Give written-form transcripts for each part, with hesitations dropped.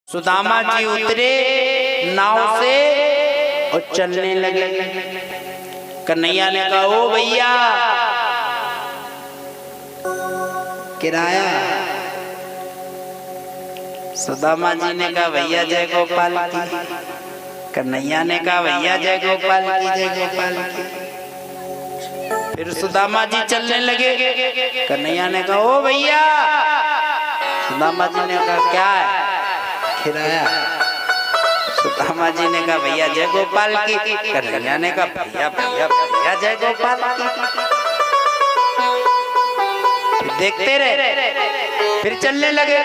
सुदामा जी उतरे नाव से और चलने लगे। कन्हैया ने कहा, ओ भैया किराया। सुदामा जी ने कहा, भैया जय गोपाल की। कन्हैया ने कहा, भैया जय गोपाल की, जय गोपाल की। फिर सुदामा जी चलने लगे। कन्हैया ने कहा, ओ भैया। सुदामा जी ने कहा, क्या है? किराया। सुदामा जी ने कहा, भैया जय गोपाल की। कन्हैया ने कहा, भैया भैया भैया जय गोपाल की। देखते रहे, फिर चलने लगे।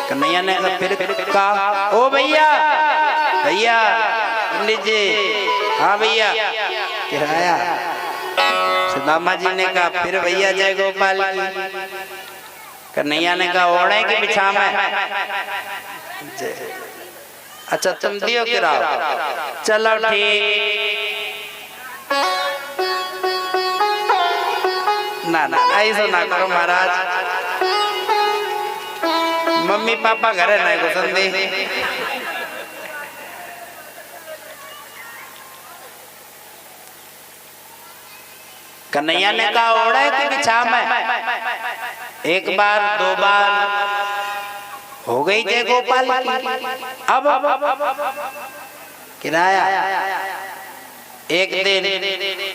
कन्हैया ने कहा, फिर कहा, ओ भैया भैया पंडित जी। हाँ भैया किराया। सुदामा जी ने कहा, फिर भैया जय गोपाल की। कन्हैया ने कहा, ओढ़े की बिछा में। अच्छा तुम दियो किराया, चलो ठीक। ना ना ऐसा ना करो महाराज, मम्मी पापा घरे नहीं घुसन दे। कन्हैया ने कहा, ओढ़े की बिछा में। एक बार दो बार हो गई जय गोपाल की। अब किराया। एक दिन,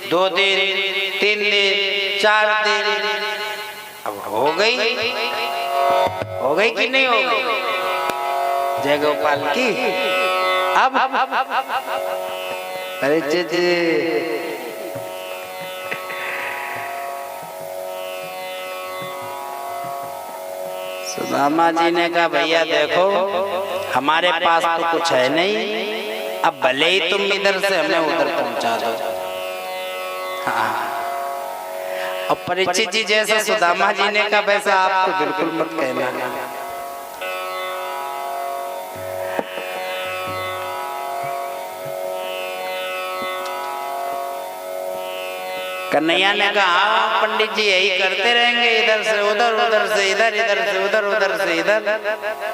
दो दिन, तीन दिन, 4 दिन। अब हो गई कि नहीं हो गई जय गोपाल की? अब परिचित सुदामा जी ने कहा, भैया देखो हमारे पास तो कुछ है नहीं, अब भले ही तुम इधर से हमें उधर पहुंचा दो। हाँ। अब परिचित जी जैसा सुदामा जी ने कहा, वैसा आप तो बिल्कुल मत कहना। कन्हैया ने कहा, हाँ पंडित जी यही करते रहेंगे, इधर से उधर, उधर से इधर, इधर से उधर, उधर से इधर।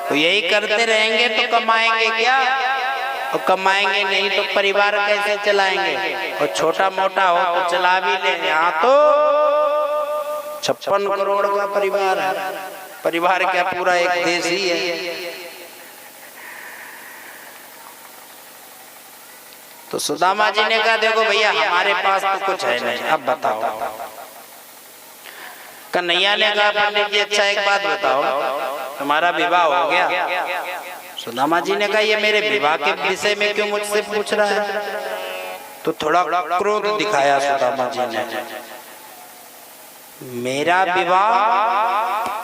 तो यही करते रहेंगे तो कमाएंगे क्या? और कमाएंगे नहीं तो परिवार कैसे चलाएंगे? और छोटा मोटा हो तो चला भी ले। यहाँ तो 56 करोड़ का परिवार है। परिवार क्या, पूरा एक देश ही है। तो सुदामा जी ने कहा, देखो भैया हमारे पास तो कुछ है नहीं, अब बताओ। कन्हैया ने कहा, पंडित जी अच्छा एक बात बताओ, तुम्हारा विवाह हो गया? सुदामा जी ने कहा, ये मेरे विवाह के विषय में क्यों मुझसे पूछ रहा है? तो थोड़ा क्रोध दिखाया सुदामा जी ने। मेरा विवाह?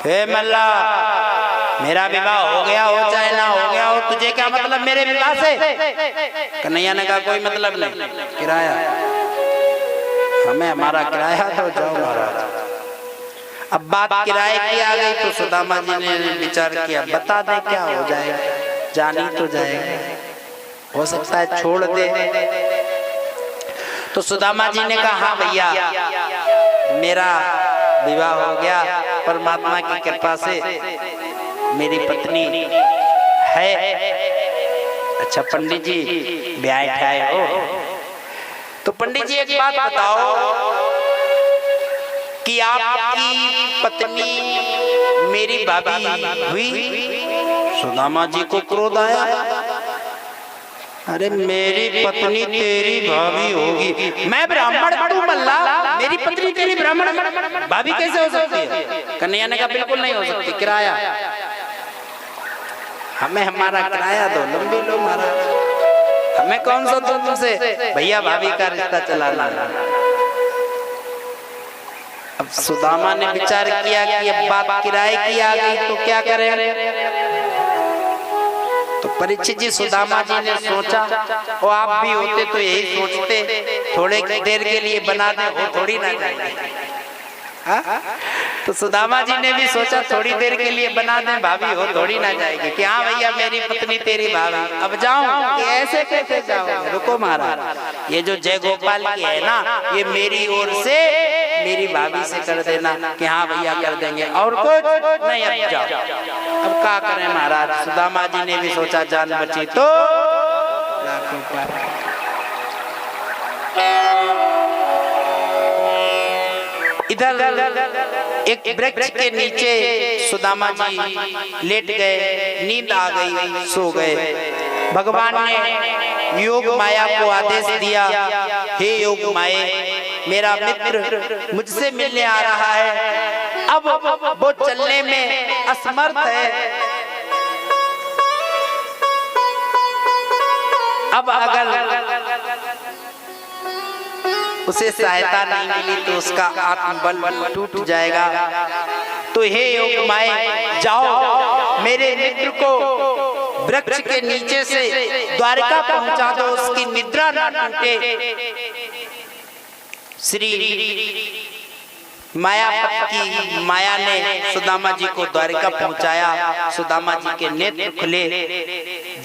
हे मल्ला, मेरा विवाह हो गया हो चाहे ना हो गया हो, तुझे क्या मतलब मेरे विवाह से? कन्हैया ने कहा, कोई मतलब नहीं, किराया हमें हमारा किराया दो, जाओ महाराज। अब बात किराए की आ गई तो सुदामा जी ने विचार किया, बता दे क्या हो जाएगा, जान ही तो जाएगा, हो सकता है छोड़ दे। तो सुदामा जी ने कहा, हाँ भैया मेरा विवाह हो गया, परमात्मा की कृपा से मेरी पत्नी है। अच्छा पंडित जी ब्याह ठाए हो? तो पंडित जी एक बात बताओ कि आपकी पत्नी मेरी भाभी हुई? सुदामा जी को क्रोध आया, अरे मेरी पत्नी तेरी भाभी होगी? मैं ब्राह्मण तू मल्ला, मेरी पत्नी तेरी ब्राह्मण भाभी कैसे हो सकती है? कन्हैया ने कहा, बिल्कुल नहीं हो सकती, किराया हमें हमारा किराया दो, लंबी लो महाराज, हमें कौन सा तुमसे भैया भाभी का रिश्ता चलाना। अब सुदामा ने विचार किया कि अब बात किराए की आ गई तो क्या करें? तो परीक्षित जी सुदामा जी ने सोचा, और आप भी होते तो यही सोचते, थोड़े देर के लिए बना दे, वो थोड़ी ना जाएंगे। तो सुदामा जी ने भी सोचा, थोड़ी देर के लिए बना दे भाभी, हो थोड़ी ना जाएगी कि हाँ भैया मेरी पत्नी तेरी भाभी, अब जाऊं कि ऐसे कैसे जाऊं? रुको महाराज, ये जो जय गोपाल की है ना, ये मेरी ओर से मेरी भाभी से कर देना कि हाँ भैया कर देंगे, और कुछ नहीं, अब जाओ। अब क्या करें महाराज, सुदामा जी ने भी सोचा जान बची तो लाखों पर। इधर एक वृक्ष के नीचे सुदामा जी लेट गए, नींद आ गई, सो गए। भगवान ने योग माया को आदेश दिया, हे योग माये, मेरा मित्र मुझसे मिलने आ रहा है, अब वो चलने में असमर्थ है, अब अगर उसे सहायता नहीं मिली तो उसका आत्मबल टूट जाएगा। तो हे योग माये, जाओ मेरे मित्र को वृक्ष के नीचे से द्वारका पहुंचा दो, उसकी निद्रा न टूटे। श्री मायापत की माया ने सुदामा जी को द्वारका पहुंचाया। सुदामा जी के नेत्र खुले।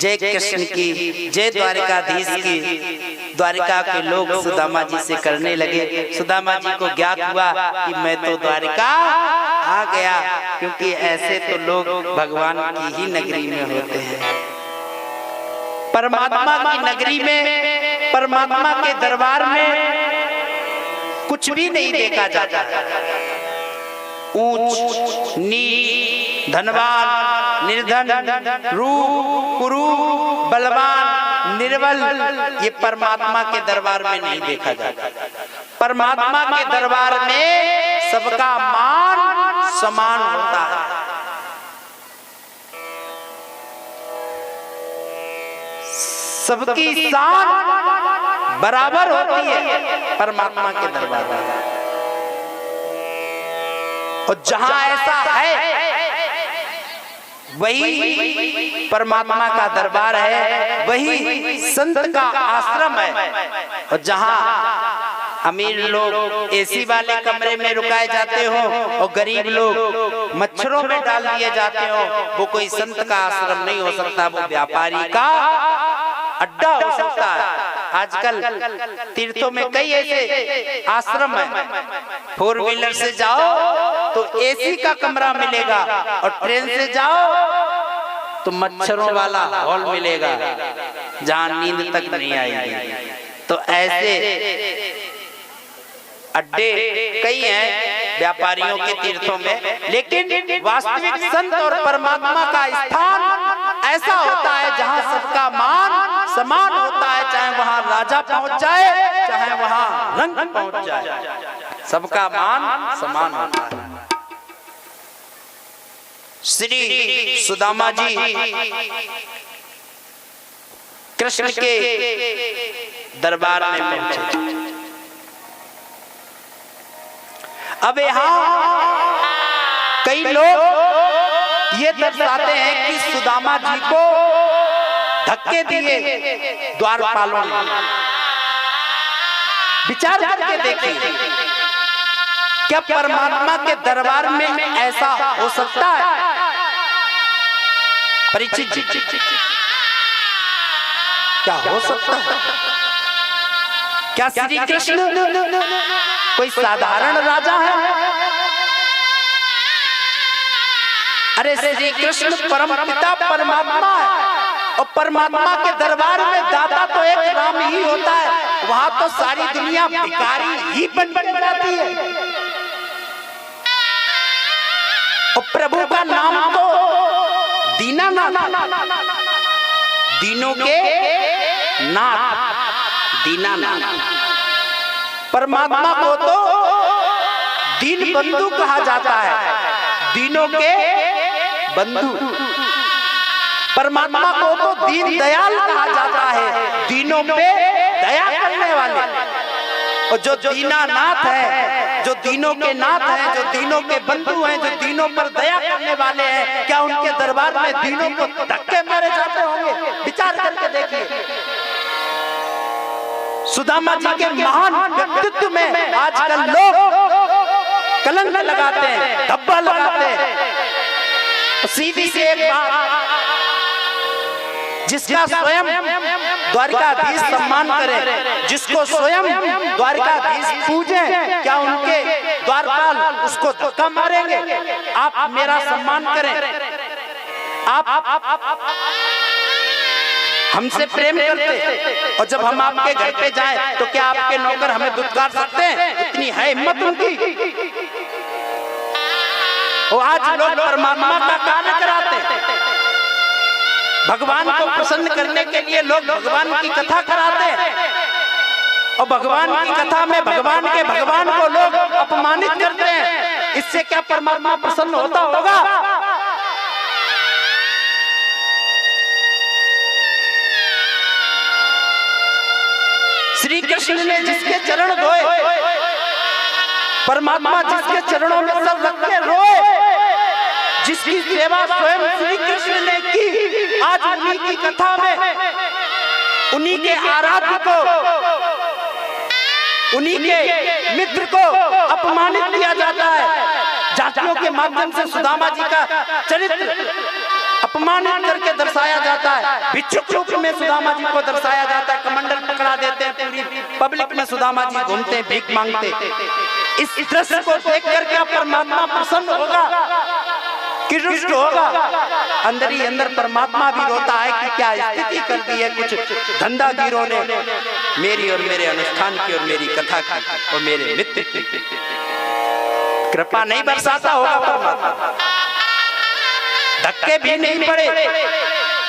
जय कृष्ण की, जय द्वारकाधीश की। द्वारका के लोग सुदामा जी से करने लगे। सुदामा जी को ज्ञात हुआ कि मैं तो द्वारका आ गया, क्योंकि ऐसे तो लोग भगवान की ही नगरी में होते हैं। परमात्मा की नगरी में, परमात्मा के दरबार में कुछ भी नहीं देखा जाता। ऊंच नीच, धनवान निर्धन, रूप कुरूप, बलवान निर्बल, ये परमात्मा के दरबार में नहीं देखा जाता। परमात्मा के दरबार में सबका मान समान होता है। सबकी शान बराबर होती है परमात्मा के दरबार में। और जहां ऐसा है वही परमात्मा का दरबार है, वही संत का आश्रम है। और जहां अमीर लोग एसी वाले कमरे में रुकाए जाते हो और गरीब लोग मच्छरों में डाल दिए जाते हो, वो कोई संत का आश्रम नहीं हो सकता, वो व्यापारी का अड्डा हो सकता है। आजकल तीर्थों में कई ऐसे आश्रम है, 4 व्हीलर से जाओ तो एसी का कमरा मिलेगा, और ट्रेन से जाओ तो मच्छरों वाला हॉल मिलेगा जहां नींद तक नहीं आएगी। तो ऐसे अड्डे कई हैं व्यापारियों के तीर्थों में, लेकिन वास्तविक संत और परमात्मा का स्थान ऐसा होता है जहां सबका मान समान होता है, चाहे वहां राजा पहुंच जाए, चाहे वहां रंग पहुंच जाए, सबका मान समान होता है। श्री सुदामा जी कृष्ण के दरबार में पहुंचे। अब यहाँ कई लोग ये दर्शाते हैं कि सुदामा जी को धक्के दिए द्वारपालों ने। विचार करके देखिए, क्या परमात्मा के दरबार में ऐसा हो सकता है? परीक्षित जी, क्या हो सकता है? क्या श्री कृष्ण कोई साधारण राजा है? अरे श्री कृष्ण परम पिता परमात्मा है, और परमात्मा के दरबार में दाता तो एक राम ही होता है। वहां तो सारी दुनिया भिखारी ही बन जाती है, और प्रभु का नाम तो दीनानाथ, दीनों के नाथ, दीनानाथ। परमात्मा को तो दीन बंधु कहा जाता है, दीनों के बंधु। परमात्मा को तो दीन दयाल कहा जाता है, दीनों पे दया करने वाले। और जो दीनानाथ है, जो दीनों के नाथ हैं, जो दीनों के बंधु हैं, जो दीनों पर दया करने वाले हैं, क्या उनके दरबार में दीनों को धक्के मारे जाते होंगे? विचार करके देखिए। सुदामा जी के महान व्यक्तित्व में आजकल लोग कलंक लगाते हैं, धब्बा लगाते हैं। सीधी सी एक बात, जिसका स्वयं द्वारकाधीश सम्मान करे, जिसको स्वयं द्वारकाधीश पूजे, क्या उनके द्वारपाल उसको धक्का मारेंगे, आप मेरा सम्मान करें, आप हमसे प्रेम करते, और जब हम आपके घर पे जाएं तो क्या आपके नौकर हमें दुत्कार सकते हैं? इतनी है हिम्मत उनकी। और आज लोग परमात्मा का कार्य कराते हैं, भगवान को प्रसन्न करने के लिए लोग भगवान की कथा कराते हैं, और भगवान की कथा में भगवान के भगवान को लोग अपमानित करते हैं। इससे क्या परमात्मा प्रसन्न होता होगा? श्री कृष्ण ने जिसके चरण धोए, परमात्मा जिसके चरणों में सर रख के रोए, जिसकी सेवा स्वयं श्री कृष्ण ने की, आज उन्हीं की कथा में उन्हीं के आराध्य को, उन्हीं के मित्र को अपमानित किया जाता है। जातियों के माध्यम से सुदामा जी का चरित्र अपमानित करके दर्शाया जाता है, भिक्षुक रूप में सुदामा जी को दर्शाया जाता है, कमंडल पकड़ा देते हैं, पूरी पब्लिक में सुदामा जी घूमते हैं, भीख मांगते। इस दृश्य को देख कर क्या परमात्मा प्रसन्न होगा कि रुष्ट होगा? अंदर ही अंदर परमात्मा भी रोता है कि क्या स्थिति कर दी है कुछ धंधागिरों ने मेरी और मेरे अनुष्ठान की और मेरी कथा की और मेरे मित्र की। कृपा नहीं बरसाता होगा परमात्मा, धक्के भी नहीं पड़े,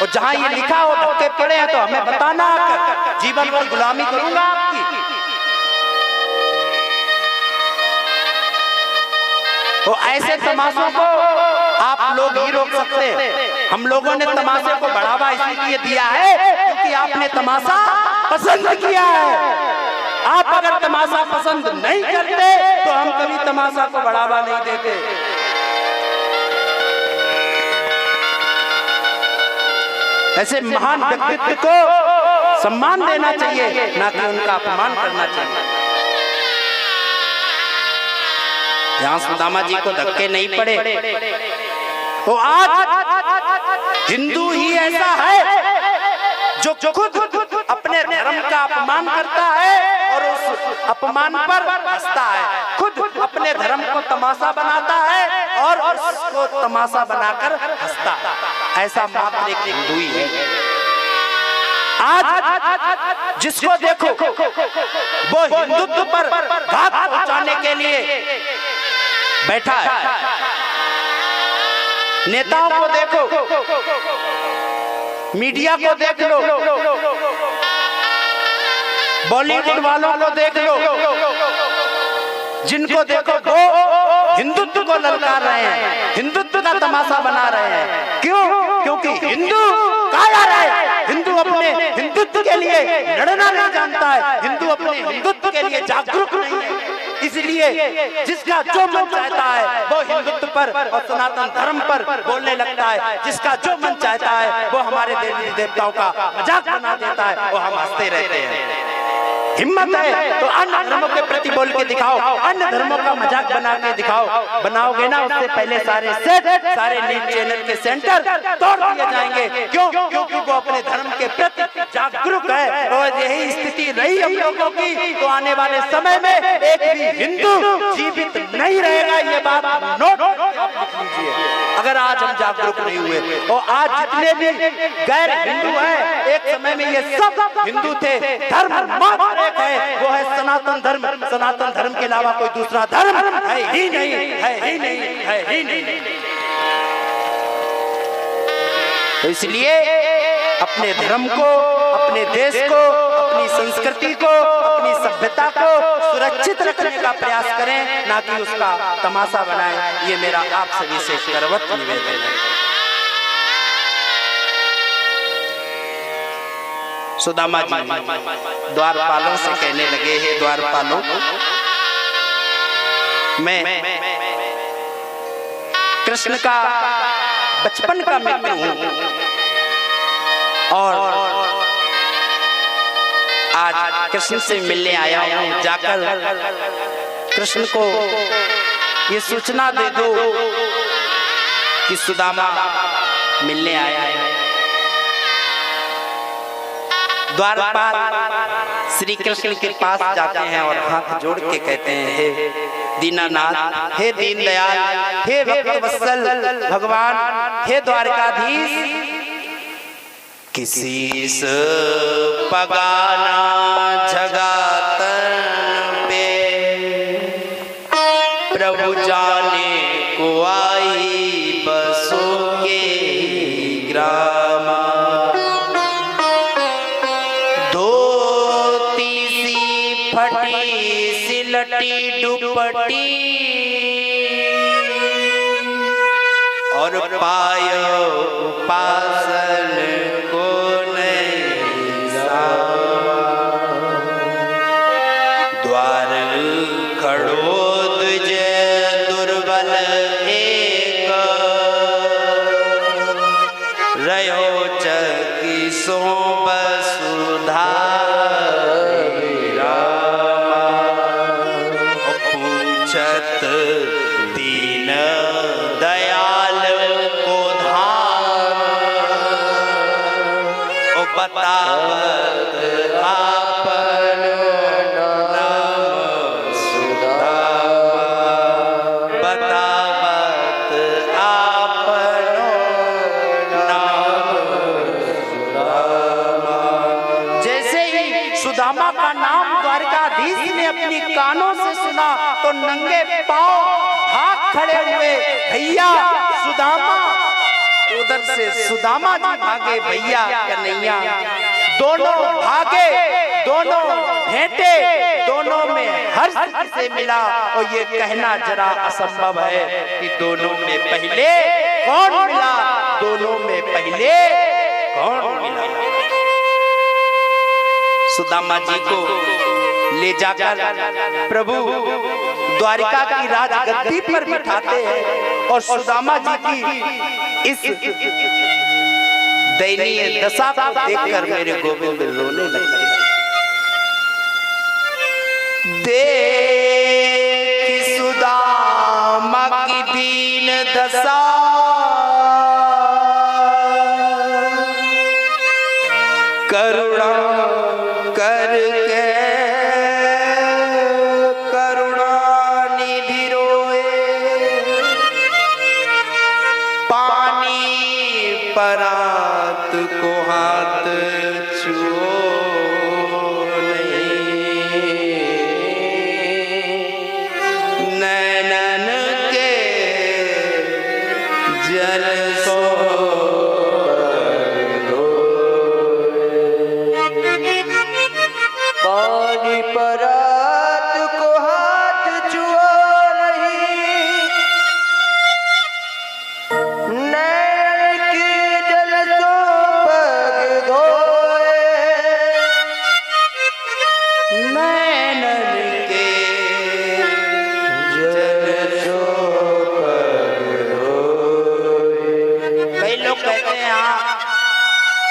और जहां ये लिखा हो धक्के पड़े हैं तो हमें बताना, जीवन भर गुलामी करूंगा आपकी। तो ऐसे तमाशों को आप लोग ही रोक सकते हैं। हम लोगों ने तमाशे को बढ़ावा इसलिए दिया है क्योंकि आपने तमाशा पसंद किया है। आप अगर तमाशा पसंद नहीं करते तो हम कभी तमाशा को बढ़ावा नहीं देते। ऐसे महान व्यक्तित्व को सम्मान देना चाहिए, ना कि उनका अपमान करना चाहिए। यहाँ सुदामा जी को धक्के नहीं पड़े, तो आज हिंदू ही ऐसा है जो खुद अपने धर्म का अपमान करता है और उस अपमान पर हंसता है, खुद अपने धर्म को तमाशा बनाता है और उसको तमाशा बनाकर हंसता है। ऐसा मात्र एक हिंदू ही है। आज जिसको देखो वो हिंदुत्व पर घात पहुंचाने के लिए बैठा है। नेताओं को देखो, मीडिया को देख लो, बॉलीवुड वालों को देख लो, जिनको देखो वो हिंदुत्व को ललकार रहे हैं, हिंदुत्व का तमाशा बना रहे हैं। क्यों? क्योंकि हिंदू कायर है, हिंदू अपने हिंदुत्व के लिए लड़ना नहीं जानता है, हिंदू अपने हिंदुत्व के लिए जागरूक नहीं है। इसलिए जिसका जो मन चाहता है वो हिंदुत्व पर और सनातन धर्म पर बोलने लगता है, जिसका जो मन चाहता है वो हमारे देवी देवताओं का मजाक बना देता है, वो हम हंसते रहते हैं। हिम्मत है तो अन्य धर्मों के प्रति बोल के दिखाओ, अन्य धर्मों का मजाक बना के दिखाओ। बनाओगे ना उससे पहले सारे सेट, सारे न्यूज चैनल के सेंटर तोड़ दिए जाएंगे। क्यों? क्योंकि वो अपने धर्म के प्रति जागरूक है। और यही स्थिति रही हम लोगों की तो आने वाले समय में एक भी हिंदू जीवित नहीं रहेगा। ये बात नोट लीजिए। अगर आज हम जागरूक नहीं हुए, और आज जितने भी गैर हिंदू हैं, एक समय में ये सब हिंदू थे। धर्म मात्र एक है, वो है सनातन धर्म। सनातन धर्म के अलावा कोई दूसरा धर्म है ही नहीं, है ही नहीं, है ही नहीं। तो इसलिए अपने धर्म को, अपने देश को, अपनी संस्कृति को, अपनी सभ्यता को सुरक्षित रखने का प्रयास करें, ना कि उसका तमाशा बनाएं। ये मेरा आप सभी से करवत निवेदन है। सुदामा जी द्वारपालों से कहने लगे, हे द्वारपालों, मैं कृष्ण का बचपन का मित्र हूं और आज कृष्ण से मिलने आया हूं। जाकर कृष्ण को ये सूचना दे दो कि सुदामा मिलने आया है। द्वारपाल श्री कृष्ण के पास जाते हैं और हाथ जोड़ के कहते हैं, हे दीनानाथ, हे दीनदयाल, हे भक्तवत्सल भगवान, हे द्वारकाधीश, किसी से पगाना जगातन पे प्रभु जाने को आई बसों के ग्राम, धोती सी फटी सिलटी दुपट्टी और पायो उपासन को नहीं सावा, द्वार खड़ो तुझे दुर्बल एक, रहो चकी सो बसुधा पूछत दीन दयाल को धाम, ओ बतावत आपन नाम सुदामा, बतावत आपन नाम सुदामा। जैसे ही सुदामा का नाम द्वारकाधीश ने अपनी कानों से सुना तो नंगे पांव भाग खड़े हुए, भैया सुदामा। उधर से सुदामा जी भागे, भैया कन्हैया, दोनों भागे, दोनों भेंटे, दोनों में हर्ष से मिला। और ये कहना जरा असंभव है कि दोनों में पहले कौन मिला, दोनों में पहले कौन मिला। सुदामा जी को ले जाकर प्रभु द्वारिका की राजगद्दी पर बिठाते हैं और सुदामा जी की इस दयनीय दशा को देखकर मेरे गोविंद रोने लगते हैं। देख सुदामा की दीन दशा, करुणा करके परात को हाथ छुओ नहीं, नैनन के जल सो पानी परात को हाथ छुओ नहीं,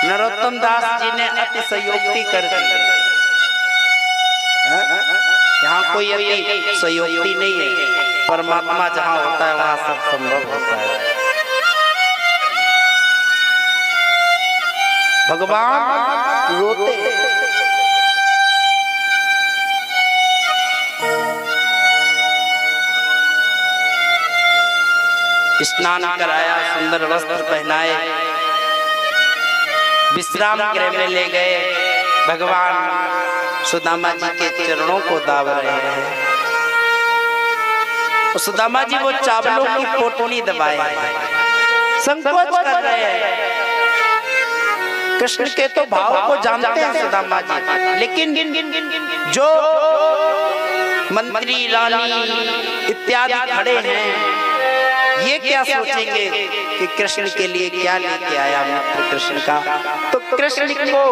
नरोत्तम दास जी ने अतिशयोक्ति कर दी। यहाँ कोई अतिशयोक्ति नहीं है, परमात्मा जहाँ होता है वहाँ सब संभव होता है। भगवान रोते स्नान कराया, सुंदर वस्त्र पहनाए, विश्राम गृह में ले गए। भगवान सुदामा जी के चरणों को दाब रहे हैं। सुदामा जी वो चावलों की पोटली दबाए, संकोच कर रहे हैं। कृष्ण के तो भाव को जानते हैं सुदामा जी, लेकिन जो मंत्री रानी इत्यादि खड़े हैं ये क्या सोचेंगे कि कृष्ण के लिए क्या लेके आया मित्र कृष्ण का। तो कृष्ण को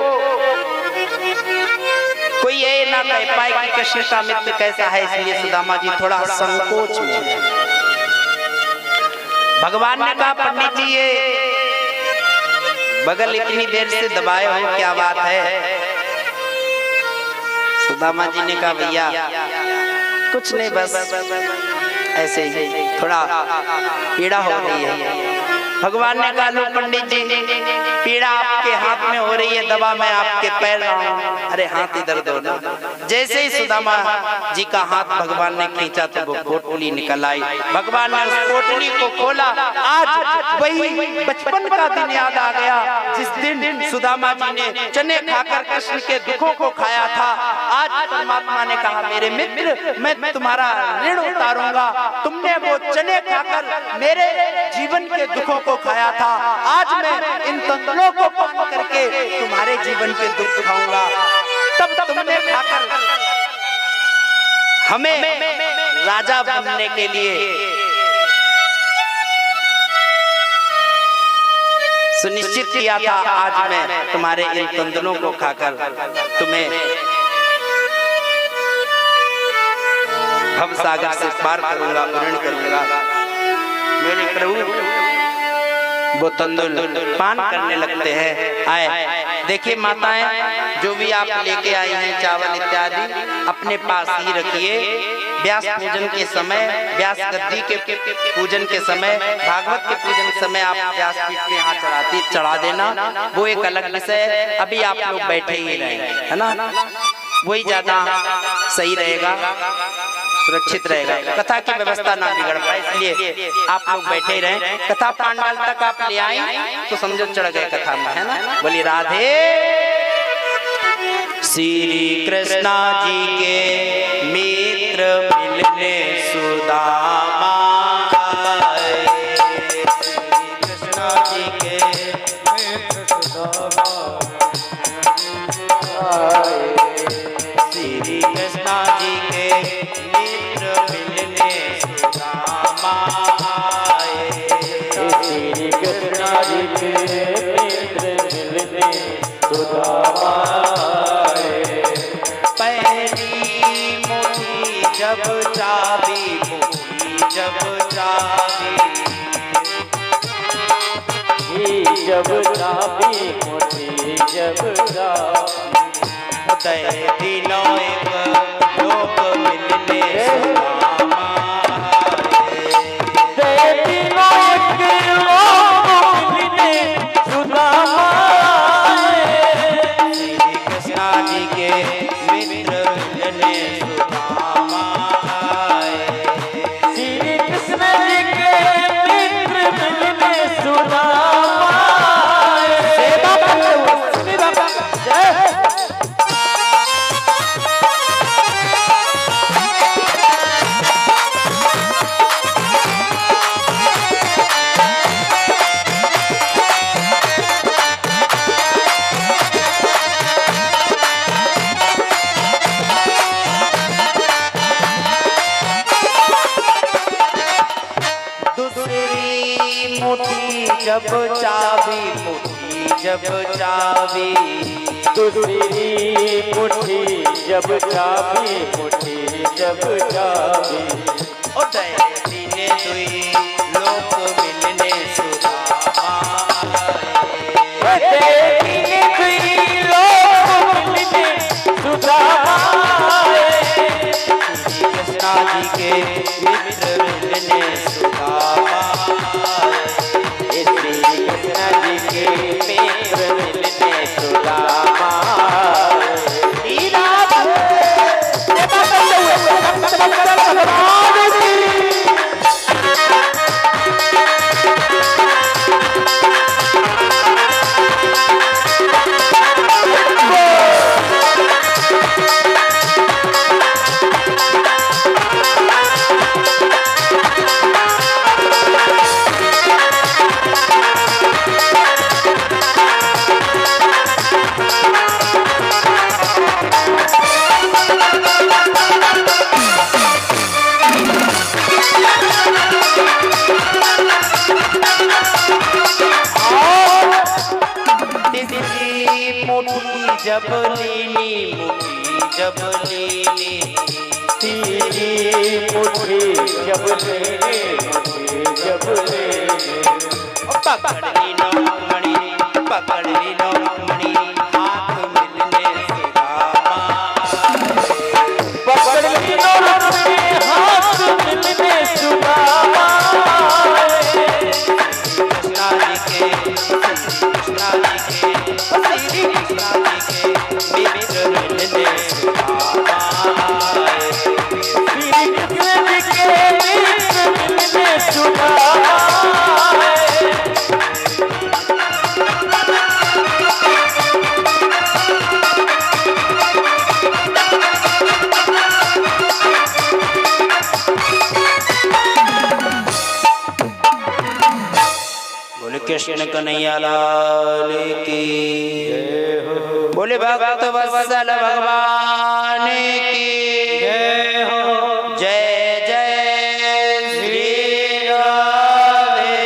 कोई ये ना कह पाए कि कृष्ण का मित्र कैसा है, इसलिए सुदामा जी थोड़ा संकोच में। भगवान ने कहा पंडित जी ये बगल इतनी देर से दबाए हो, क्या बात है। सुदामा जी ने कहा भैया कुछ नहीं, बस ऐसे ही थोड़ा पीड़ा हो रही है। भगवान ने कहा लो पंडित जी पीड़ा आपके हाथ में हो रही है, दवा मैं आपके पैर रहा हूं। अरे हाथ इधर दो ना। जैसे ही सुदामा जी का हाथ भगवान ने खींचा तो वो पोटली निकल आई। भगवान ने उस पोटली को खोला। आज वही बचपन का दिन याद आ गया जिस दिन सुदामा जी ने चने खाकर कृष्ण के दुखों को खाया था। आज परमात्मा ने कहा मेरे मित्र मैं तुम्हारा ऋण उतारूंगा, तुमने वो चने खाकर मेरे जीवन के दुखों को खाया था, आज मैं इन तंतुओं को पान करके तुम्हारे जीवन के दुख खाऊंगा। तब तुमने खाकर हमें राजा बनने के लिए सुनिश्चित किया था, आज मैं तुम्हारे इन तंतुओं को खाकर तुम्हें भव सागर से पार करूंगा, पूर्ण करूंगा। मेरे प्रभु वो तंदुल पान करने लगते हैं। आए देखिए माताएं, जो भी आप लेके आई हैं चावल इत्यादि अपने पास ही रखिए। व्यास पूजन के समय, व्यास गद्दी के पूजन के समय, भागवत के पूजन के समय आप व्यासपीठ पे यहाँ चढ़ा देना, वो एक अलग विषय है। अभी आप लोग बैठे ही रहे, है ना, वही ज्यादा सही रहेगा, सुरक्षित रहेगा, कथा की व्यवस्था ना बिगड़ पाए, इसलिए आप लोग बैठे ही रहे। कथा पांडाल तक आप ले आए तो समझो चढ़ गए कथा में, है ना। बोली राधे श्री कृष्णा जी के मित्र मिलने सुदामा आए, श्री कृष्णा जी के मित्र सुदामा आए, श्री कृष्णा जी के मित्र मिलने सुदामा आए, श्री कृष्णा जी के मित्र मिलने सुदामा आए। पहली मुट्ठी जब चाबी, मुट्ठी जब चाबी, जब चाबी, मुट्ठी जब चाबी, उदय दिनों एक लोक मिलने सुदामा आए, उदय दिनों एक लोक मिलने सुदामा आए, श्री कृष्णा जी के मित्र मिलने सुदामा आए, श्री कृष्ण जी के मित्र मिलने सुदामा आए। सेवा जय जब चाबी, मुट्ठी जब चाबी, दूसरी मुट्ठी जब चाबी, मुट्ठी जब चाबी, उदय दिने दुई लोक मिलने सुदामा आए, उदय दिने दुई लोक मिलने सुदामा आए, श्री कृष्णा जी के मित्र मिलने सुदामा आए, श्री कृष्ण जी के मित्र मिलने सुदामा आए। जब लीनी, मुट्ठी जब लीनी, तीनी मुट्ठी जब लेनी, मुट्ठी जब लेनी, पकड़ ली नौमणि, पकड़ ली नौमणि, हाथ मिलने सुदामा आए, पकड़ ली नौमणि, हाथ मिलने सुदामा आए, कृष्णा जी के, कृष्णा जी कृष्ण कन्हैया लाल की, बोले भक्त वत्सल भगवान की जय हो। जय जय श्री राधे।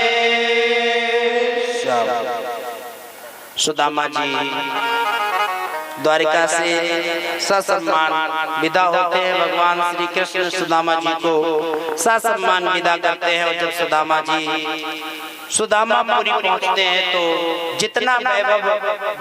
सुदामा जी द्वारिका से ससम्मान विदा होते हैं। भगवान श्री कृष्ण सुदामा जी को ससम्मान विदा करते हैं। और जब सुदामा जी सुदामापुरी पहुंचते हैं तो जितना वैभव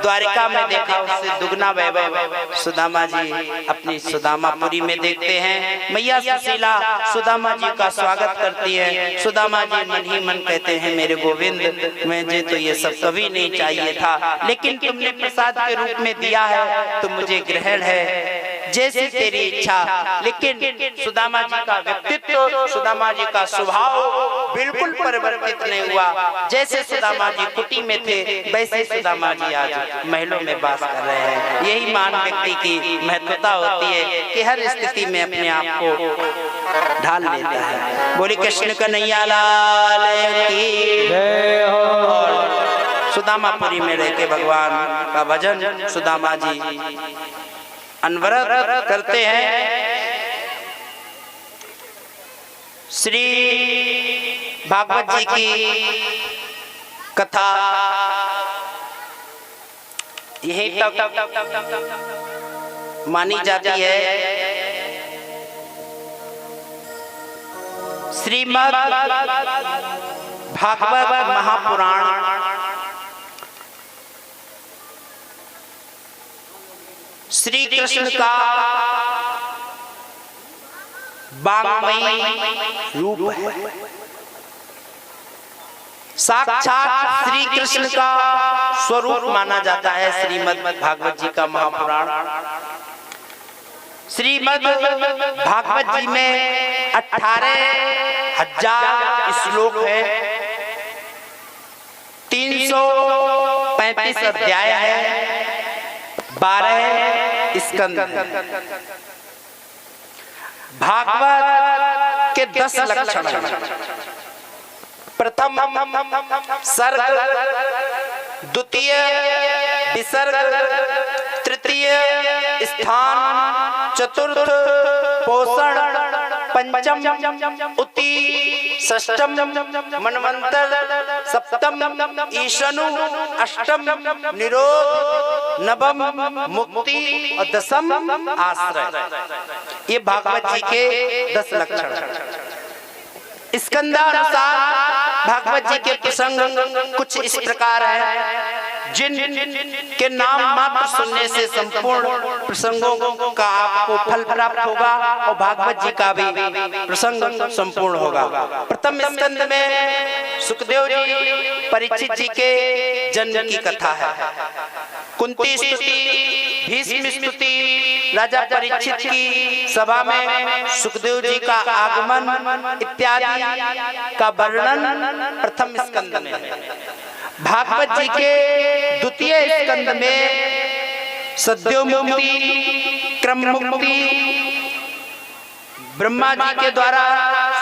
द्वारिका में देखा उससे दुगना वैभव सुदामा जी अपनी सुदामापुरी में देखते हैं। मैया सुशीला सुदामा जी का स्वागत करती है। सुदामा जी मन ही मन कहते हैं मेरे गोविंद, मुझे तो ये सब कभी नहीं चाहिए था, लेकिन तुमने प्रसाद के रूप में दिया है तो मुझे ग्रहण है, जैसी तेरी इच्छा। लेकिन सुदामा जी का व्यक्तित्व, सुदामा जी का स्वभाव बिल्कुल परिवर्तित नहीं हुआ। जैसे सुदामा जी कुटी में थे वैसे सुदामा जी आज महलों में वास कर रहे हैं। यही महान व्यक्ति की महत्वता होती है कि हर स्थिति में अपने आप को ढाल लेता है। बोली कृष्ण कन्हैया लाल की जय हो। और सुदामापुरी में रह के भगवान का भजन सुदामा जी अनवरत करते हैं। श्री भागवत जी की कथा यही तक मानी जाती है। श्रीमद् भागवत महापुराण श्री कृष्ण का वाङ्मयी रूप है। साक्षात श्री कृष्ण का स्वरूप माना जाता है श्रीमद् भागवत जी का महापुराण। श्रीमद् भागवत जी में 18,000 श्लोक है, 335 अध्याय है, 12 स्कंद। भागवत के 10 लक्षण हैं। प्रथम सर्ग, द्वितीय विसर्ग, तृतीय स्थान, चतुर्थ पोषण, पंचम उति, षष्ठम मनवंतर, सप्तम ईशनु, अष्टम निरोध, नवम मुक्ति और दसम आश्रय। ये भागवत जी के 10 लक्षण। स्कंदानुसार भागवत जी के प्रसंग कुछ इस प्रकार है, जिन के नाम मात्र सुनने से संपूर्ण प्रसंगों का आपको फल प्राप्त होगा और भागवत जी का भी प्रसंग संपूर्ण होगा। प्रथम स्कंद में सुखदेव जी परीक्षित जी के जन्म की कथा है। कुंती स्तुति, भीष्म स्तुति, राजा परीक्षित की सभा में सुखदेव जी का आगमन इत्यादि का वर्णन प्रथम स्कंद में है। भागवत जी के द्वितीय स्कंद में सद्योमुक्ति, क्रम मुक्ति, ब्रह्मा जी के द्वारा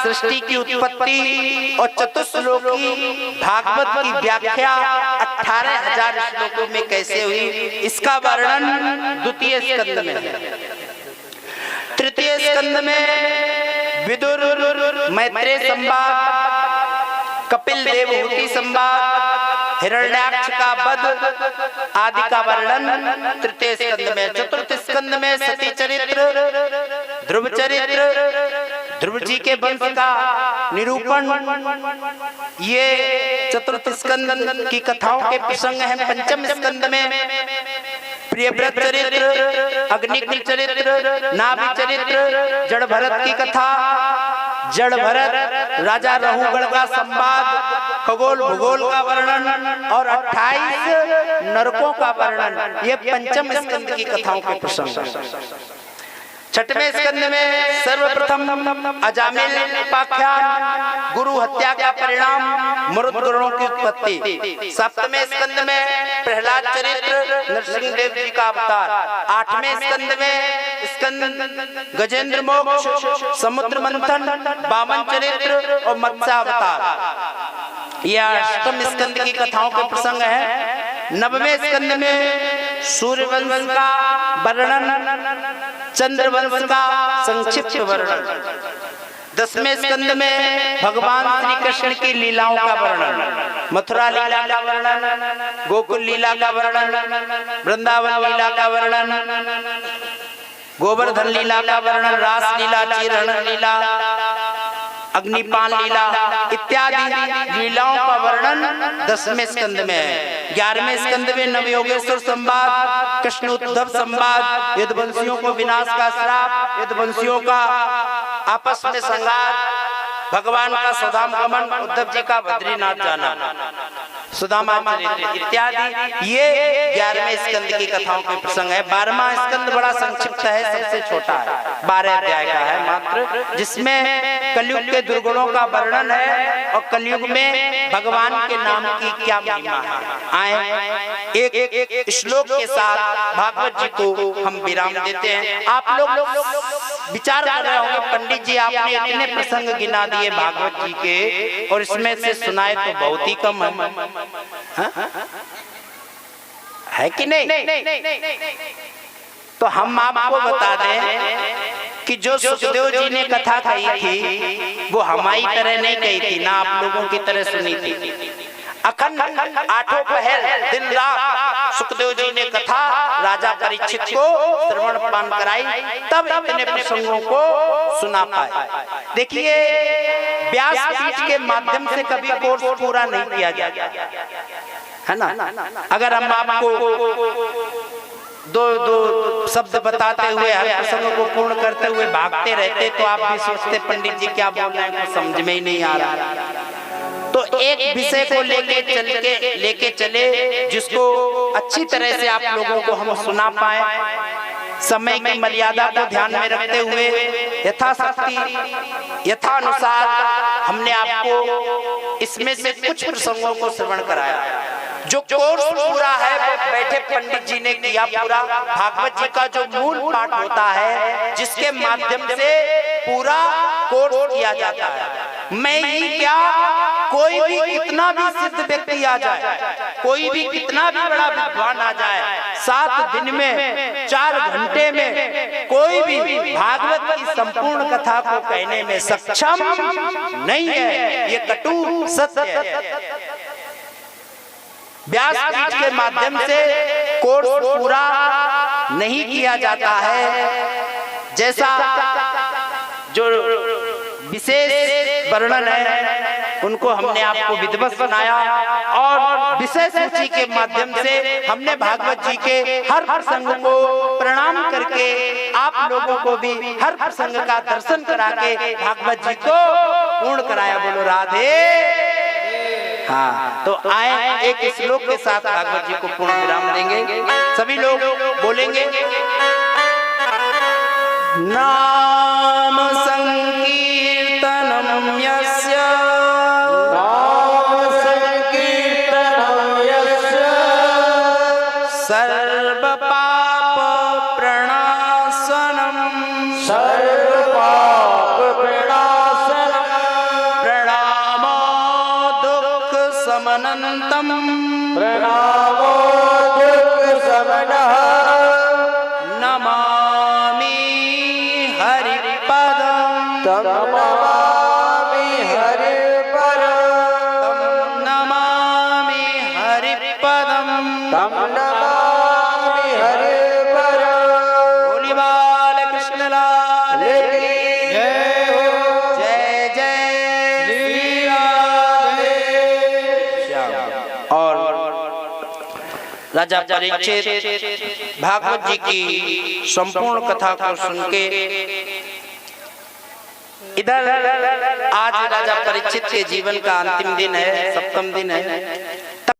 सृष्टि की उत्पत्ति और चतुश्लोकी भागवत की व्याख्या 18,000 श्लोकों में कैसे हुई, इसका वर्णन द्वितीय स्कंद में है। तृतीय स्कंद में विदुर मैत्रेय संवाद, कपिल देवहूति संवाद, हिरण्याक्ष का वध आदि का वर्णन तृतीय स्कंद में। चतुर्थ स्कंद में सती चरित्र, ध्रुव चरित्र, ध्रुव जी के वंश का निरूपण, ये चतुर्थ स्कंद की कथाओं के प्रसंग हैं। पंचम स्कंद में प्रियव्रत चरित्र, अग्निकुल चरित्र, नाभि चरित्र, जड़ भरत की कथा, जड़ भरत, राजा रहुगण का संवाद, खगोल भूगोल का वर्णन और 28 नरकों का वर्णन, ये पंचम स्कंद की कथाओं के प्रसंग। छठवें स्कंद में सर्वप्रथम अजामिल उपाख्यान, गुरु हत्या का परिणाम, मरुद गणों की उत्पत्ति। सप्तवें स्कंद में प्रहलाद चरित्र, नरसिंह देव जी का अवतार। आठवें स्कंद में स्कंद गजेंद्र मोक्ष, समुद्र मंथन, वामन चरित्र और मत्स्य अवतार। यह अष्टम स्कंद की कथाओं के प्रसंग है। नववें स्कंद में सूर्यवंश का वर्णन, चंद्रवंश का संक्षिप्त वर्णन। 10वें स्कंद में भगवान श्री कृष्ण की लीलाओं का वर्णन, मथुरा लीला का वर्णन, गोकुल लीला का वर्णन, वृंदावन लीला का वर्णन, गोवर्धन लीला का वर्णन, रास लीला, चीरण लीला, अग्निपान लीला इत्यादि लीलाओं का वर्णन 10वें स्कंद में है। 11वें स्कंद में नवयोगेश्वर संवाद, कृष्ण उद्धव संवाद, यदुवंशियों को विनाश का श्राप, यदुवंशियों का आपस में संघार, भगवान का सुदाम गमन, उद्धव जी का बद्रीनाथ जाना, सुदामा चरित्र इत्यादि ये 11वें स्कंद की कथाओं के प्रसंग है। 12वां स्कंद बड़ा संक्षिप्त है, सबसे छोटा है, 12 अध्याय का है मात्र, जिसमें कलयुग के दुर्गुणों का वर्णन है और कलयुग में भगवान के नाम की क्या महिमा है। आए एक श्लोक के साथ भागवत जी को हम विराम देते हैं। आप लोग विचार कर रहे होंगे पंडित जी आपने इतने प्रसंग गिना दिए भागवत जी के और इसमें से सुनाए तो बहुत ही कम है कि नहीं? तो हम आपको बता दें कि जो सुखदेव जी ने कथा कही थी वो हमारी तरह नहीं कही थी, ना आप लोगों की तरह सुनी थी। अखंड 8 पहर दिन रात सुखदेव जी ने कथा राजा परीक्षित को श्रवण पान कराई, तब इतने प्रसंगों को सुना पाए। देखिए व्यासपीठ के माध्यम से कभी कोर्स पूरा नहीं किया जाता है ना। अगर हम आपको दो शब्द बताते हुए हर प्रसंग को पूर्ण करते हुए भागते रहते तो आप भी सोचते पंडित जी क्या बोल रहे हैं, कुछ समझ में ही नहीं आ रहा। तो एक विषय को लेके चले जिसको अच्छी तरह से आप लोगों को हम सुना पाए, समय की मर्यादा को ध्यान में रखते हुए यथाशक्ति यथानुसार हमने आपको इसमें से कुछ प्रसंगों को श्रवण कराया। जो कोर्स पूरा है वो बैठे पंडित जी ने किया पूरा। भागवत जी का जो मूल पाठ होता है जिसके माध्यम से पूरा कोर्स किया जाता है। मैं ही क्या, कोई भी कितना भी सिद्ध व्यक्ति आ जाए, कोई भी कितना भी बड़ा विद्वान आ जाए, 7 दिन में 4 घंटे में कोई भी भागवत की संपूर्ण कथा को कहने में सक्षम नहीं है। ये कटु सत्य है। व्यासपीठ के माध्यम से कोर्स पूरा नहीं किया जाता है। जैसा जो विशेष वर्णन है उनको हमने आपको विधिवत बनाया और विशेष सूची के माध्यम से हमने भागवत जी के हर प्रसंग को प्रणाम करके आप लोगों को भी हर प्रसंग का दर्शन करा के भागवत जी को पूर्ण कराया। बोलो राधे। हाँ, तो आए एक श्लोक के साथ भागवत जी को पूर्ण विराम देंगे। सभी लोग बोलेंगे नाम संकीर्तनम यस्य, नाम संकीर्तनम यस्य, सर्व पाप प्रणाशनम, सर्व पाप प्रणाशनम, प्रणामो दुख समनंतम, प्रणामो दुख समनः, नमामि हरिपदं, नमामि हरिपदं, नमामि हरिपदं, नमामि हरिपदं। बोली बाल कृष्ण लाल की जय हो। जय जय श्री राधे श्याम। और राजा परीक्षित भागवत जी की संपूर्ण कथा को सुन के इधर आज राजा परीक्षित के जीवन का अंतिम दिन है, 7वां दिन है।